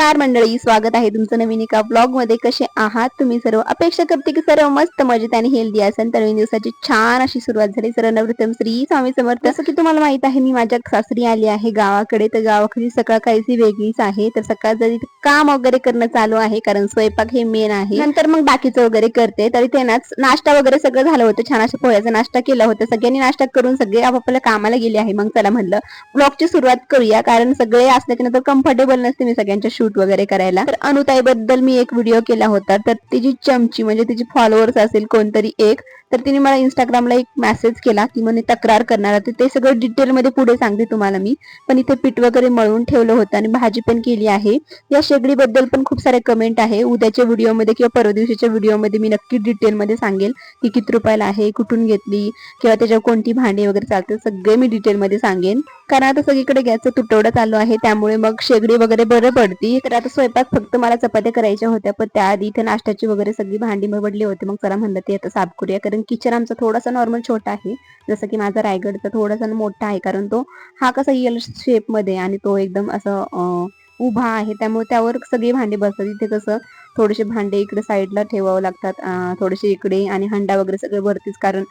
नमस्कार मंडळी, स्वागत आहे तुमचं नवीन एका ब्लॉग मध्ये. कसे आहात तुम्ही सर्व? अपेक्षा करते की सर्व मस्त मजेत आणि हेल्दी असेल. तर नवीन दिवसाची छान अशी सुरुवात झाली. सर्वप्रथम श्री स्वामी समर्थ. जसं की तुम्हाला माहित आहे, मी माझ्या सासरी आली आहे गावाकडे. तर गावाकडे सकाळ काहीशी वेगळीच आहे. तर सकाळ जरी काम वगैरे करणं चालू आहे, कारण स्वयंपाक हे मेन आहे. नंतर मग बाकीचं वगैरे करते. तरी ते नाश्ता वगैरे सगळं झालं होतं. छान अशा पोह्याचा नाश्ता केला होता. सगळ्यांनी नाश्ता करून सगळे आपापल्या कामाला गेले आहे. मग चला म्हणलं ब्लॉगची सुरुवात करूया, कारण सगळे असल्याच्या नंतर कम्फर्टेबल नसते मी सगळ्यांच्या शूट वगैरे करायला. तर अनुताई बद्दल मी एक व्हिडिओ केला होता. तर तिची चमची म्हणजे तिची फॉलोअर्स असेल कोणतरी एक, तर तिने मला इंस्टाग्रामला एक मेसेज केला की म्हणे तक्रार करणार. ते सगळं डिटेलमध्ये पुढे सांगते तुम्हाला मी. पण इथे पीठ वगैरे मळून ठेवलं होतं आणि भाजी पण केली आहे. या शेगडी बद्दल पण खूप सारे कमेंट आहे. उद्याच्या व्हिडिओमध्ये किंवा परवा दिवशीच्या व्हिडिओमध्ये मी नक्की डिटेलमध्ये सांगेल की किती रुपयाला आहे, कुठून घेतली, किंवा त्याच्यावर कोणती भांडी वगैरे चालते, सगळे मी डिटेलमध्ये सांगेन. कारण आता सगळीकडे गॅसचा तुटवडा चालू आहे, त्यामुळे मग शेगडी वगैरे बरं पडती. तर आता स्वयंपाक फक्त मला चपात्या करायच्या होत्या, पण त्याआधी इथे नाश्त्याची वगैरे सगळी भांडी पडली होती. मग चला म्हणलं ते आता साफ करूया, कारण किचन आमचा थोडासा नॉर्मल छोटा आहे. जसं की माझा रायगडचा थोडासा मोठा आहे, कारण तो हा कसा एल शेप मध्ये आणि तो एकदम असं उभा आहे, त्यामुळे त्यावर सगळी भांडी बसतात. इथे कसं थोडेसे भांडे इकडे साईडला ठेवावं लागतात, थोडेसे इकडे, आणि हंडा वगैरे सगळं वरतीच, कारण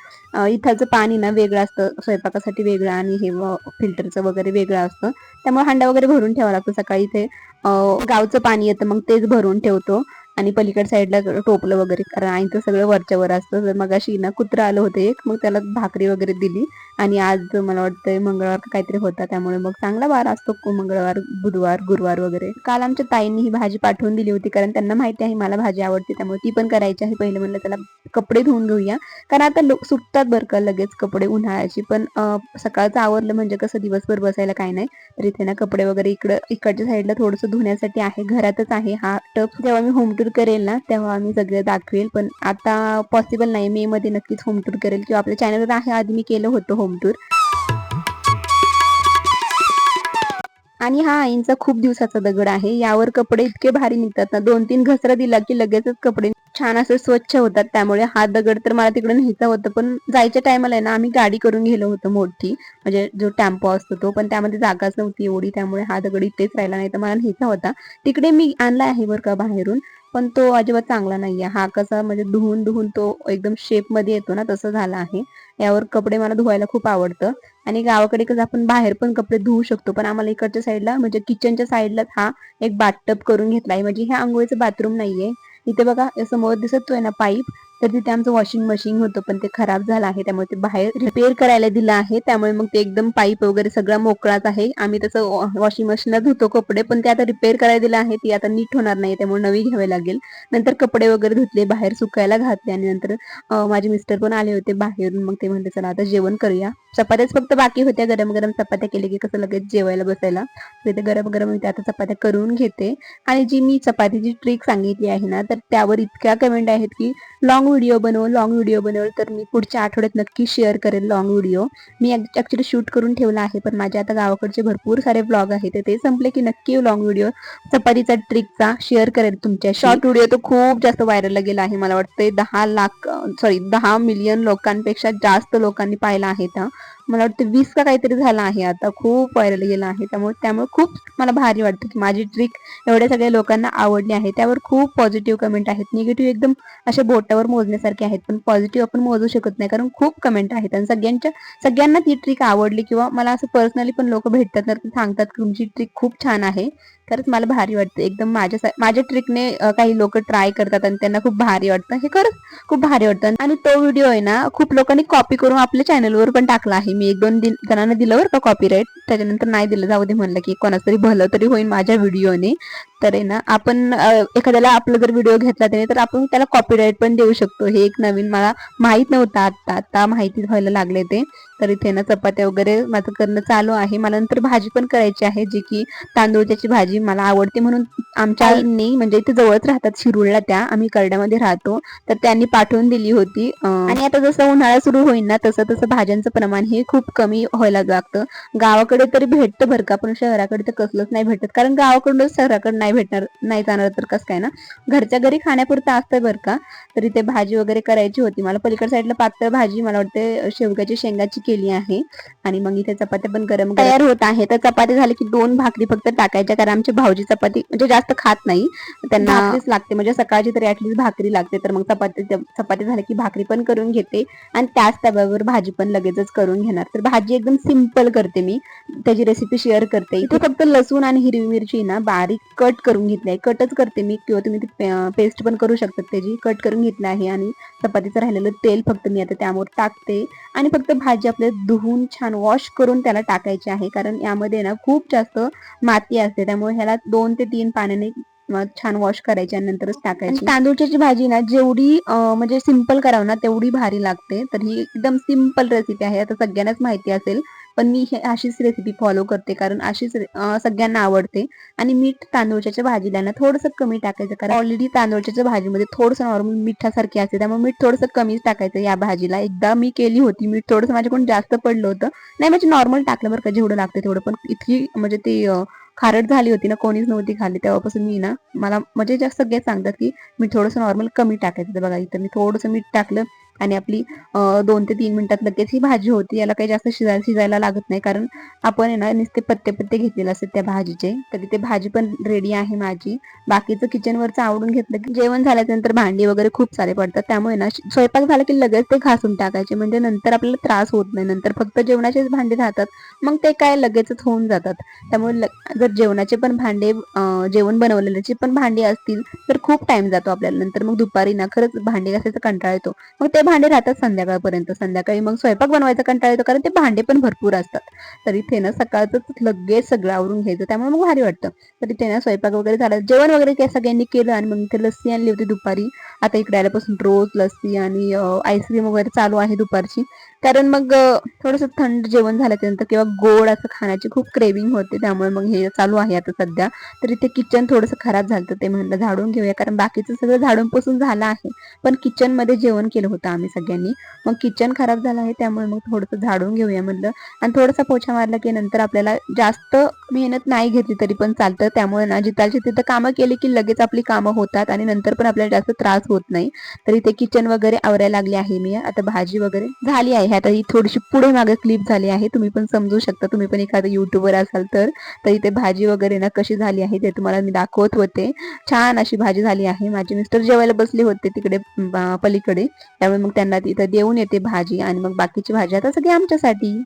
इथलचं पाणी ना वेगळं असतं स्वयंपाकासाठी वेगळं, आणि हे फिल्टरचं वगैरे वेगळं असतं. त्यामुळे हंडा वगैरे भरून ठेवावा लागतो. सकाळी इथे गावचं पाणी येतं, मग तेच भरून ठेवतो. आणि पलीकड साईडला टोपलं वगैरे, कारण आईचं सगळं वरच्या वर असतं. तर मग अशी ना कुत्रा आलं होतं एक, मग त्याला भाकरी वगैरे दिली. आणि आज मला वाटतं मंगळवार काहीतरी होता, त्यामुळे मग चांगला वार असतो मंगळवार, बुधवार, गुरुवार वगैरे. काल आमच्या ताईंनी ही भाजी पाठवून दिली होती, कारण त्यांना माहिती आहे मला भाजी आवडते, त्यामुळे ती पण करायची आहे. पहिले म्हणलं त्याला कपडे धुवून घेऊया, कारण आता सुकतात बरं का लगेच कपडे उन्हाळ्याची. पण सकाळचं आवरलं म्हणजे कसं दिवसभर बसायला काय नाही. तर इथे ना कपडे वगैरे इकडच्या साईडला थोडंसं धुण्यासाठी आहे, घरातच आहे हा टप. जेव्हा मी होम टूर करेल ना तेव्हा आम्ही सगळं दाखवेल, पण आता पॉसिबल नाही. मे मध्ये नक्कीच होम टूर करेल, किंवा आपल्या चॅनलवर आहे, आधी मी केलं होतं होम टूर. आणि हा आईंचा खूप दिवसाचा दगड आहे. यावर कपडे इतके भारी निघतात ना, 2-3 घसरा दिला की लगेचच कपडे छान असे स्वच्छ होतात. त्यामुळे हा दगड तर मला तिकडे न्यायचा होता, पण जायच्या टायमाला आहे ना आम्ही गाडी करून गेलो होतो मोठी, म्हणजे जो टेम्पो असतो तो, पण त्यामध्ये जागाच नव्हती एवढी, त्यामुळे हा दगड इथेच राहिला, नाही तर मला न्यायचा होता. तिकडे मी आणला आहे बरं का बाहेरून, पण तो अजिबात चांगला नाहीये. हा कसा म्हणजे धुवून धुवून तो एकदम शेप मध्ये येतो ना, तसं झाला आहे. यावर कपडे मला धुवायला खूप आवडतं. आणि गावाकडे कसं आपण बाहेर पण कपडे धुवू शकतो, पण आम्हाला इकडच्या साईडला म्हणजे किचनच्या साईडलाच हा एक बाथटब करून घेतलाय. म्हणजे हे आंघोळीचं बाथरूम नाहीये. इथे बघा समोर दिसतोय ना पाईप, तर तिथे आमचं वॉशिंग मशीन होतं, पण ते खराब झालं आहे, त्यामुळे ते बाहेर रिपेअर करायला दिलं आहे. त्यामुळे मग ते एकदम पाईप वगैरे सगळा मोकळाच आहे. आम्ही तसं वॉशिंग मशीनला धुतो कपडे, पण ते आता रिपेअर करायला दिलं आहे. ती आता नीट होणार नाही, त्यामुळे नवी घ्यावी लागेल. नंतर कपडे वगैरे धुतले, बाहेर सुकायला घातले, आणि नंतर माझे मिस्टर पण आले होते बाहेरून. मग ते म्हणते चला आता जेवण करूया. चपात्याच फक्त बाकी होत्या, गरम गरम चपात्या केले की कसं लगेच जेवायला बसायला. तिथे गरम गरम मी आता चपात्या करून घेते. आणि जी मी चपातीची ट्रिक सांगितली आहे ना, तर त्यावर इतक्या कमेंट आहेत की लॉंग व्हिडिओ बनव, लॉंग व्हिडिओ बनव. तर मी पुढच्या आठवड्यात नक्की शेअर करेल लॉंग व्हिडिओ. मी ऍक्च्युली शूट करून ठेवला आहे, पण माझे आता गावाकडचे भरपूर सारे ब्लॉग आहेत, ते संपले की नक्की लॉंग व्हिडिओ चपातीचा ट्रिकचा शेअर करेल तुमच्या. शॉर्ट व्हिडिओ तो खूप जास्त व्हायरल गेला आहे. मला वाटतं 10 मिलियन लोकांपेक्षा जास्त लोकांनी पाहिला आहे. मला वाटतं 20 का काहीतरी झाला आहे, आता खूप व्हायरल गेला आहे. त्यामुळे खूप मला भारी वाटतं की माझी ट्रिक एवढ्या सगळ्या लोकांना आवडली आहे. त्यावर खूप पॉझिटिव्ह कमेंट आहेत. निगेटिव्ह एकदम अशा बोटावर मोजण्यासारखे आहेत, पण पॉझिटिव्ह आपण मोजू शकत नाही, कारण खूप कमेंट आहेत. आणि सगळ्यांना ती ट्रिक आवडली, किंवा मला असं पर्सनली पण लोक भेटतात तर ते सांगतात की तुमची ट्रिक खूप छान आहे. खरंच मला भारी वाटतं एकदम. माझ्या ट्रिकने काही लोक ट्राय करतात आणि त्यांना खूप भारी वाटतं. हे खरंच खूप भारी वाटतं. आणि तो व्हिडिओ आहे ना खूप लोकांनी कॉपी करून आपल्या चॅनलवर पण टाकला आहे. मी 1-2 जणांना दिलं बरं का कॉपीराईट, त्याच्यानंतर नाही दिलं, जाऊ दे म्हणलं की कोणाचं तरी भलं तरी होईल माझ्या व्हिडिओने. तर आहे ना आपण एखाद्याला आपला जर व्हिडिओ घेतला त्याने, तर आपण त्याला कॉपीराईट पण देऊ शकतो. हे एक नवीन मला माहित नव्हतं, आता माहिती व्हायला लागले ते. तर इथे ना चपात्या वगैरे माझं करणं चालू आहे. मला नंतर भाजी पण करायची आहे, जी की तांदूळची भाजी मला आवडते, म्हणून आमच्या आईंनी, म्हणजे इथे जवळच राहतात शिरूरला, त्या आम्ही करड्यामध्ये राहतो, तर त्यांनी पाठवून दिली होती. आणि आता जसं उन्हाळा सुरू होईल ना तसं तसं भाज्यांचं प्रमाण हे खूप कमी व्हायला लागतं. गावाकडे तरी भेटतं बरं का, पण शहराकडे तर कसलंच नाही भेटत, कारण गावाकडूनच शहराकडे नाही भेटणार, नाही जाणार तर कसं काय ना. घरच्या घरी खाण्यापुरतं असतं बरं का. तर इथे भाजी वगैरे करायची होती मला. पलीकड साईडला पातळ भाजी मला वाटते शेवग्याची शेंगाची केली आहे. आणि मग इथे चपात्या पण गरम तयार होत आहे. तर चपाती झाली की 2 भाकरी फक्त टाकायच्या, कारण आमची भाऊजी चपाती म्हणजे जास्त खात नाही, त्यांना भाकरीच लागते. म्हणजे सकाळची तरी ऍटलीस्ट भाकरी लागते. तर मग चपाती झाली की भाकरी पण करून घेते आणि त्याच तव्यावर भाजी पण लगेचच करून घेणार. तर भाजी एकदम सिंपल करते मी, त्याची रेसिपी शेअर करते. इथे फक्त लसूण आणि हिरवी मिरची ना बारीक कट करून घेतली आहे. कटच करते मी, किंवा तुम्ही पेस्ट पण करू शकता. त्याची कट करून घेतली आहे आणि चपातीचं राहिलेलं तेल फक्त मी आता त्यावर टाकते आणि फक्त भाजी आपल्याला धुवून छान वॉश करून त्याला टाकायची आहे, कारण यामध्ये ना खूप जास्त माती असते. त्यामुळे ह्याला 2 ते 3 पाण्याने छान वॉश करायची आणि नंतरच टाकायची. तांदूळची भाजी ना जेवढी म्हणजे सिंपल करावं ना तेवढी भारी लागते. तर ही एकदम सिंपल रेसिपी आहे, आता सगळ्यांनाच माहिती असेल, पण मी अशीच रेसिपी फॉलो करते कारण अशीच सगळ्यांना आवडते. आणि मीठ तांदूळच्या भाजीला ना थोडंसं कमी टाकायचं, कारण ऑलरेडी तांदूळच्या भाजीमध्ये थोडंसं नॉर्मल मिठासारखे असते, त्यामुळे मीठ थोडंसं कमीच टाकायचं या भाजीला. एकदा मी केली होती, मीठ थोडंसं माझ्याकडून जास्त पडलं होतं. नाही म्हणजे नॉर्मल टाकलं बरं का, जेवढं लागतं तेवढं, पण इतकी म्हणजे ती खारट झाली होती ना, कोणीच नव्हती खाल्ली. तेव्हापासून मी ना मला म्हणजे जास्त सगळे सांगतात की मी थोडंसं नॉर्मल कमी टाकायचं. तर बघा इथं मी थोडंसं मीठ टाकलं आणि आपली 2 ते 3 मिनिटात लगेच ही भाजी होती. याला काही जास्त शिजायला लागत नाही, कारण आपण आहे ना नुसते पत्ते घेतलेले असतात त्या भाजीचे. तर तिथे भाजी पण रेडी आहे माझी. बाकीचं किचनवरचं आवडून घेतलं की जेवण झाल्यानंतर भांडी वगैरे खूप सारे पडतात, त्यामुळे ना स्वयंपाक झाला की लगेच ते घासून टाकायचे, म्हणजे नंतर आपल्याला त्रास होत नाही. नंतर फक्त जेवणाचेच भांडे राहतात, मग ते काय लगेचच होऊन जातात. त्यामुळे जर जेवणाचे पण भांडे जेवण बनवलेल्याचे पण भांडी असतील तर खूप टाइम जातो आपल्याला. नंतर मग दुपारी ना खरंच भांडी घासायचा कंटाळा येतो, मग ते भांडे राहतात संध्याकाळपर्यंत. संध्याकाळी मग स्वयंपाक बनवायचा कंटाळा येतो, कारण ते भांडे पण भरपूर असतात. तर इथे ना सकाळचं लगेच सगळं आवरून घ्यायचं, त्यामुळे मग भारी वाटतं. तर इथे ना स्वयंपाक वगैरे झाला, जेवण वगैरे काय सगळ्यांनी केलं आणि मग इथे लस्सी आणली होती दुपारी. आता इकडे आल्यापासून रोज लस्सी आणि आईस्क्रीम वगैरे चालू आहे दुपारची, कारण मग थोडंसं थंड जेवण झाल्यानंतर किंवा गोड असं खाण्याची खूप क्रेविंग होते, त्यामुळे मग हे चालू आहे आता सध्या. तर इथे किचन थोडंसं खराब झालं, ते म्हणलं झाडून घेऊया, कारण बाकीचं सगळं झाडून पुसून झालं आहे, पण किचन मध्ये जेवण केलं होतं आम्ही सगळ्यांनी. मग किचन खराब झालं आहे, त्यामुळे मग थोडंसं झाडून घेऊया म्हणलं. आणि थोडासा पोछा मारला की नंतर आपल्याला जास्त मेहनत नाही घेतली तरी पण चालतं. त्यामुळे ना जिथाची तिथं कामं केली की लगेच आपली कामं होतात आणि नंतर पण आपल्याला जास्त त्रास होत नाही. तर इथे किचन वगैरे आवरायला लागली आहे मी. आता भाजी वगैरे झाली आहे. आता ही थोडीशी पुढे मागे क्लिप झाली आहे, तुम्ही पण समजू शकता, तुम्ही पण एखादं युट्यूबर असाल तर. तर इथे भाजी वगैरे ना कशी झाली आहे ते तुम्हाला मी दाखवत होते. छान अशी भाजी झाली आहे. माझे मिस्टर जेवायला बसले होते तिकडे पलीकडे, त्यामुळे मग त्यांना तिथं देऊन येते भाजी आणि मग बाकीची भाजी आता सगळी आमच्यासाठी.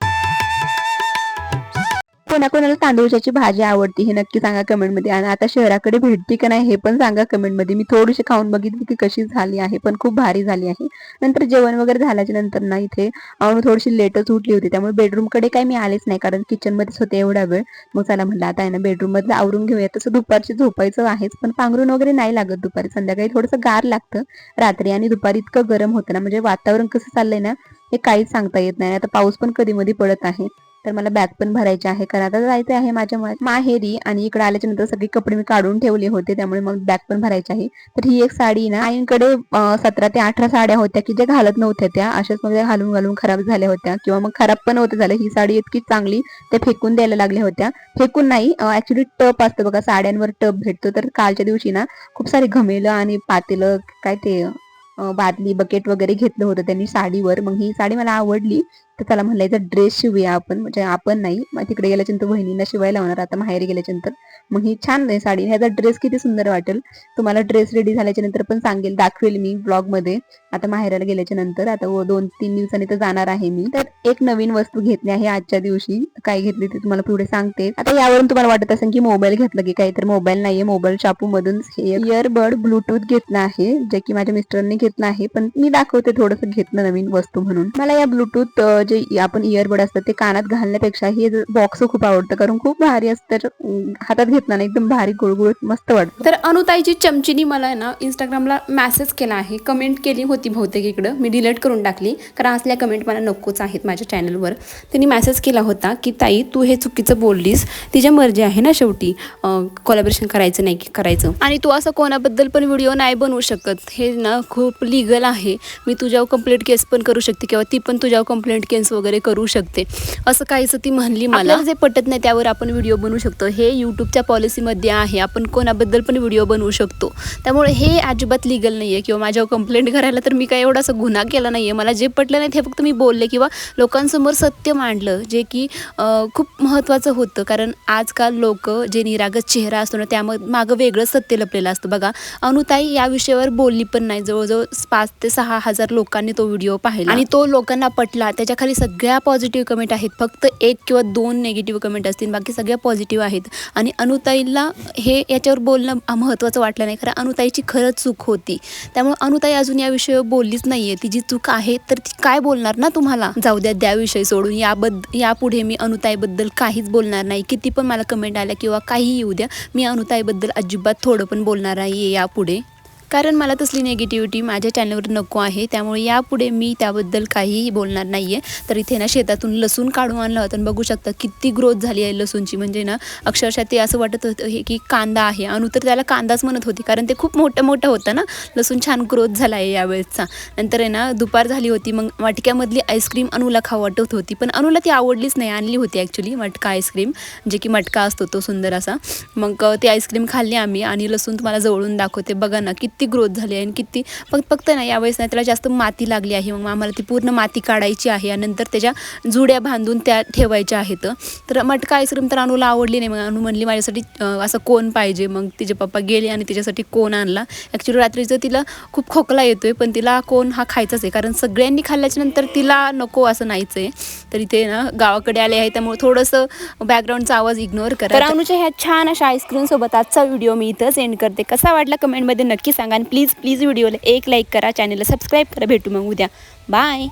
कोणाकोणाला तांदूळची भाजी आवडते हे नक्की सांगा कमेंट मध्ये. आणि आता शहराकडे भेटते का नाही हे पण सांगा कमेंट मध्ये. मी थोडीशी खाऊन बघितली की कशी झाली आहे, पण खूप भारी झाली आहे. नंतर जेवण वगैरे झाल्याच्या नंतर ना इथे थोडीशी लेटच उठली होती, त्यामुळे बेडरूम कडे काही मी आलेच नाही, कारण किचन मध्येच होते एवढा वेळ. मग चला म्हटलं आता आहे ना बेडरूम मधलं आवरून घेऊया. तसं दुपारची झोपायचं आहेच, पण पांघरून वगैरे नाही लागत दुपारी. संध्याकाळी थोडंसं गार लागतं रात्री, आणि दुपारी इतकं गरम होतं ना, म्हणजे वातावरण कसं चाललंय ना हे काहीच सांगता येत नाही. आता पाऊस पण कधी मध्ये पडत आहे. तर मला बॅग पण भरायची आहे, कारण आता जायचं आहे माझ्या माहेरी. आणि इकडे आल्याच्या नंतर सगळे कपडे मी काढून ठेवले होते, त्यामुळे मग बॅग पण भरायची आहे. तर ही एक साडी ना आईंकडे 17 ते 18 साड्या होत्या की ज्या घालत नव्हत्या, त्या अशाच मध्ये घालून घालून खराब झाल्या होत्या, किंवा मग खराब पण होते झालं. ही साडी इतकी चांगली ते फेकून द्यायला लागल्या होत्या. फेकून नाही, ऍक्च्युली टप असतं बघा, साड्यांवर टप भेटतो. तर कालच्या दिवशी ना खूप सारे घमेलं आणि पातेलं काय ते बादली बकेट वगैरे घेतलं होतं त्यांनी साडीवर. मग ही साडी मला आवडली, तर त्याला म्हणलं ड्रेस शिवूया आपण, म्हणजे आपण नाही, मग तिकडे गेल्याच्यानंतर बहिणींना शिवायला लावणार आता माहेरी गेल्याच्यानंतर. मग ही छान आहे साडी, ह्याचा ड्रेस किती सुंदर वाटेल. तुम्हाला ड्रेस रेडी झाल्याच्या नंतर पण सांगेल, दाखवेल मी ब्लॉग मध्ये. आता माहेराला गेल्याच्या नंतर आता 2-3 दिवसांनी तर जाणार आहे मी. तर एक नवीन वस्तू घेतली आहे आजच्या दिवशी. काय घेतली ते तुम्हाला पुढे सांगते. आता यावरून तुम्हाला वाटत असेल की मोबाईल घेतला की काही, तर मोबाईल नाहीये, मोबाईल शॉपू मधून इयरबड ब्लूटूथ घेतला आहे, जे की माझ्या मिस्टरांनी घेतला आहे, पण मी दाखवते थोडंसं घेतलं नवीन वस्तू म्हणून. मला या ब्लूटूथ जे आपण इयरबड असतात ते कानात घालण्यापेक्षा हे बॉक्स खूप आवडतं, कारण खूप भारी असतं. हातात घेतला ना एकदम भारी गुळगुळीत मस्त वाटतं. तर अनुताईची चमचीनी मला ना इंस्टाग्रामला मेसेज केला आहे, कमेंट केली होती बहुतेक, इकडं मी डिलीट करून टाकली कारण असल्या कमेंट मला नकोच आहेत माझ्या चॅनलवर. त्यांनी मेसेज केला होता की ताई तू हे चुकीचं बोललीस, तिच्या मर्जी आहे ना शेवटी, कोलॅबरेशन करायचं नाही की करायचं, आणि तू असं कोणाबद्दल पण व्हिडिओ नाही बनवू शकत, हे ना खूप लिगल आहे. मी तुझ्यावर कंप्लेंट केस पण करू शकते, किंवा ती पण तुझ्यावर कंप्लेंट केस इन्फ्लुएन्स वगैरे करू शकते, असं काहीच ती म्हणली मला. आपल्याला जे पटत नाही त्यावर आपण व्हिडिओ बनवू शकतो, हे यूट्यूबच्या पॉलिसीमध्ये आहे. आपण कोणाबद्दल पण व्हिडिओ बनवू शकतो, त्यामुळे हे अजिबात लिगल नाही आहे. किंवा माझ्यावर कंप्लेंट करायला तर मी काही एवढा असं गुन्हा केला नाही आहे. मला जे पटलं नाही ते फक्त मी बोलले किंवा लोकांसमोर सत्य मांडलं, जे की खूप महत्त्वाचं होतं. कारण आजकाल लोक जे निरागस चेहरा असतो ना, त्यामध्ये मागं वेगळं सत्य लपलेलं असतं. बघा, अनुताई या विषयावर बोलली पण नाही. जवळजवळ 5 ते 6 हजार लोकांनी तो व्हिडिओ पाहिला आणि तो लोकांना पटला. त्याच्या खाली सगळ्या पॉझिटिव्ह कमेंट आहेत, फक्त 1 किंवा 2 नेगेटिव्ह कमेंट असतील, बाकी सगळ्या पॉझिटिव्ह आहेत. आणि अनुताईला हे याच्यावर बोलणं महत्त्वाचं वाटलं नाही, कारण अनुताईची खरंच चूक होती. त्यामुळे अनुताई अजून या विषयावर बोललीच नाहीये. तिची चूक आहे तर ती काय बोलणार ना तुम्हाला. जाऊ द्या, त्या विषय सोडून यापुढे मी अनुताईबद्दल काहीच बोलणार नाही. किती पण मला कमेंट आल्या किंवा काही येऊ द्या, मी अनुताईबद्दल अजिबात थोडं पण बोलणार नाही यापुढे. कारण मला तसली नेगेटिव्हिटी माझ्या चॅनलवर नको आहे. त्यामुळे यापुढे मी त्याबद्दल काहीही बोलणार नाही आहे. तर इथे ना शेतातून लसूण काढून आणलं होतं आणि बघू शकता किती ग्रोथ झाली आहे लसूणची. म्हणजे ना अक्षरशः ते असं वाटत होतं हे की कांदा आहे. अनु तर त्याला कांदाच म्हणत होती, कारण ते खूप मोठं मोठं होतं ना. लसूण छान ग्रोथ झाला आहे यावेळेसचा. नंतर आहे ना दुपार झाली होती, मग मटक्यामधली आईस्क्रीम अनुला खाऊ वाटत होती, पण अनुला ती आवडलीच नाही. आणली होती ॲक्च्युली मटका आईस्क्रीम, जे की मटका असतो तो सुंदर असा. मग ती आईस्क्रीम खाल्ली आम्ही आणि लसूण तुम्हाला जवळून दाखवते. बघा ना किती ग्रोथ झाली आहे आणि किती फक्त ना यावेळेस ना त्याला जास्त माती लागली आहे. मग आम्हाला ती पूर्ण माती काढायची आहे आणि नंतर त्याच्या जुड्या बांधून त्या ठेवायच्या आहेत. तर मटका आईस्क्रीम तर अनुला आवडली नाही. मग अनु म्हणली माझ्यासाठी असं कोन पाहिजे. मग तिचे पप्पा गेले आणि तिच्यासाठी कोन आणला. ॲक्च्युली रात्रीचं तिला खूप खोकला येतोय, पण तिला कोन हा खायचाच आहे, कारण सगळ्यांनी खाल्ल्याच्या नंतर तिला नको असं नाहीच आहे. तर इथे ना गावाकडे आले आहे, त्यामुळे थोडंसं बॅकग्राऊंडचा आवाज इग्नोर करा. तर अनुच्या ह्या छान अशा आईस्क्रीम सोबत आजचा व्हिडिओ मी इथं सेंड करते. कसा वाटला कमेंटमध्ये नक्की सांगा आणि प्लीज व्हिडिओला एक लाईक करा, चॅनलला सबस्क्राईब करा. भेटू मग उद्या. बाय.